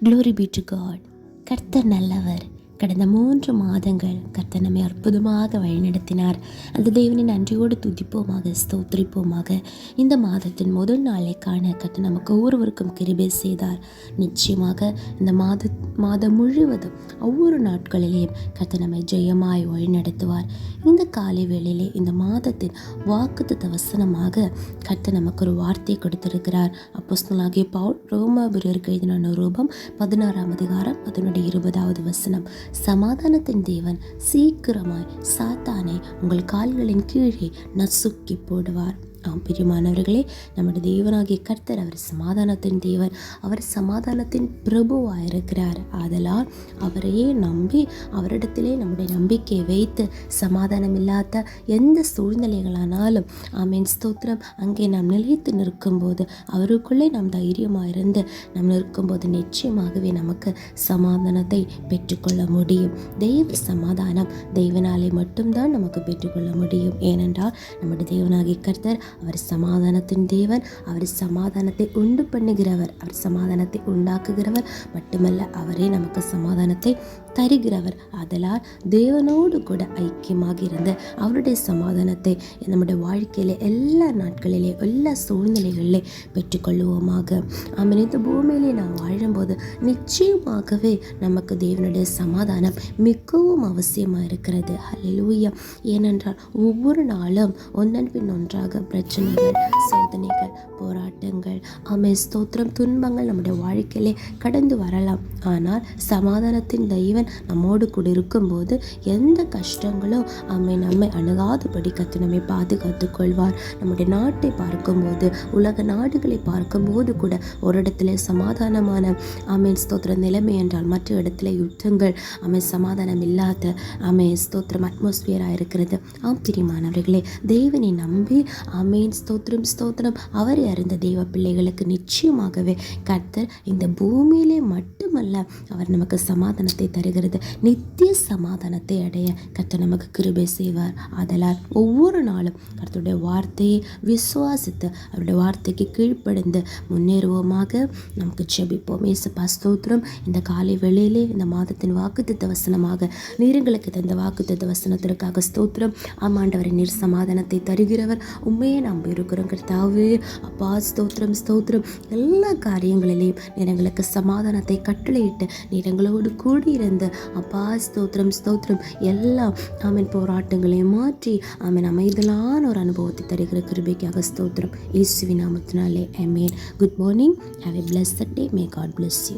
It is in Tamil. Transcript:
Glory be to God. கர்த்தர் நல்லவர். கடந்த 3 மாதங்கள் கர்த்தர் நம்மை அற்புதமாக வழிநடத்தினார். அந்த தேவனை நன்றியோடு துதிப்போமாக, ஸ்தோத்திரிப்போமாக. இந்த மாதத்தின் முதல் நாளை காண கர்த்தர் நமக்கு ஒவ்வொருவருக்கும் கிருபை செய்தார். நிச்சயமாக இந்த மாதம் முழுவதும் ஒவ்வொரு நாட்களிலேயும் கர்த்தர் நம்மை ஜெயமாய் வழிநடத்துவார். இந்த காலை வேளையிலே இந்த மாதத்தின் வாக்குத்தத்த வசனமாக கர்த்தர் நமக்கு ஒரு வார்த்தையை கொடுத்திருக்கிறார். அப்போஸ்தலனாகிய பவுல் ரோமாபுரியருக்கு எழுதின நிருபம் 16ஆம் அதிகாரம் அதனுடைய 20வது வசனம். சமாதானத்தின் தேவன் சீக்கிரமாய் சாத்தானை உங்கள் கால்களின் கீழே நசுக்கி போடுவார். பிரியமானவர்களே, நம்முடைய தேவனாகிய கர்த்தர் அவர் சமாதானத்தின் தேவன். அவர் சமாதானத்தின் பிரபுவாயிருக்கிறார். ஆதலால் அவரையே நம்பி அவரிடத்திலே நம்முடைய நம்பிக்கையை வைத்து சமாதானம் இல்லாத எந்த சூழ்நிலைகளானாலும் ஆமென் ஸ்தோத்திரம் அங்கே நாம் நிலைத்து நிற்கும்போது, அவருக்குள்ளே நாம் தைரியமாயிருந்து நாம் நிற்கும்போது நிச்சயமாகவே நமக்கு சமாதானத்தை பெற்றுக்கொள்ள முடியும். தெய்வ சமாதானம் தெய்வனாலே மட்டும்தான் நமக்கு பெற்றுக்கொள்ள முடியும். ஏனென்றால் நம்முடைய தேவனாகிய கர்த்தர் அவர் சமாதானத்தின் தேவன். அவர் சமாதானத்தை உண்டு பண்ணுகிறவர். அவர் சமாதானத்தை உண்டாக்குகிறவர் மட்டுமல்ல, அவரே நமக்கு சமாதானத்தை தருகிறவர். ஆதலால் தேவனோடு கூட ஐக்கியமாக இருந்து அவருடைய சமாதானத்தை நம்முடைய வாழ்க்கையில எல்லா நாட்களிலே எல்லா சூழ்நிலைகளிலே பெற்றுக்கொள்வோமாக. ஆமென். இந்த பூமியிலே நாம் வாழும்போது நிச்சயமாகவே நமக்கு தேவனுடைய சமாதானம் மிகவும் அவசியமாக இருக்கிறது. ஹல்லேலூயா. ஏனென்றால் ஒவ்வொரு நாளும் ஒன்றன் பின் ஒன்றாக பிரச்சனைகள், சோதனைகள், போராட்டங்கள், ஆமென் ஸ்தோத்திரம், துன்பங்கள் நம்முடைய வாழ்க்கையிலே கடந்து வரலாம். ஆனால் சமாதானத்தின் தெய்வன் நம்மோடு கூட இருக்கும்போது எந்த கஷ்டங்களும் நம்மை அணுகாதபடி கர்த்தர் நம்மை பாதுகாத்துக் கொள்வார். நம்முடைய நாட்டை பார்க்கும்போது, உலக நாடுகளை பார்க்கும்போது கூட ஒரு இடத்துல சமாதானமான ஆமென் ஸ்தோத்திரம் நிலைமை என்றால் மற்ற இடத்துல யுத்தங்கள், ஆமென் சமாதானம் இல்லாத ஆமென் ஸ்தோத்திரம் அட்மாஸ்பியராக இருக்கிறது. பிரியமானவர்களே, தேவனை நம்பி ஆமென் ஸ்தோத்திரம் ஸ்தோத்திரம் அவரை அறிந்த தெய்வ பிள்ளைகளுக்கு நிச்சயமாகவே கர்த்தர் இந்த பூமியிலே மட்டுமல்ல, அவர் நமக்கு சமாதானத்தை தருகிறது. நித்திய சமாதானத்தை அடைய கர்த்தர் நமக்கு கிருபை செய்வார். ஆதலால் ஒவ்வொரு நாளும் கர்த்தருடைய வார்த்தையை விசுவாசித்து அவருடைய வார்த்தைக்கு கீழ்ப்படிந்து முன்னேறுவோமாக. நமக்கு ஜெபிப்போம். இயேசுப்பா ஸ்தோத்திரம். இந்த காலை வேளையிலே இந்த மாதத்தின் வாக்குத்தத்த வசனமாக நீருங்களுக்கு தந்த வாக்குத்தத்த வசனத்திற்காக ஸ்தோத்திரம். ஆமாண்டவரை நீர் சமாதானத்தை தருகிறவர். உண்மையே நாம் இருக்கிறோம் கர்த்தாவே. அப்பா ஸ்தோத்திரம் ஸ்தோத்திரம். எல்லா காரியங்களிலேயும் நீர் எங்களுக்கு சமாதானத்தை கட்டளையிட்டு நீர் எங்களோடு கூடியிருந்து அப்பா ஸ்தோத்திரம் ஸ்தோத்திரம் எல்லாம் ஆமென் போராட்டங்களையும் மாற்றி ஆமென் அமைதலான ஒரு அனுபவத்தை தருகிற கிருபைக்காக ஸ்தோத்திரம். இயேசுவின் நாமத்தினாலே ஆமென். Good morning. Have a blessed day. May God bless you.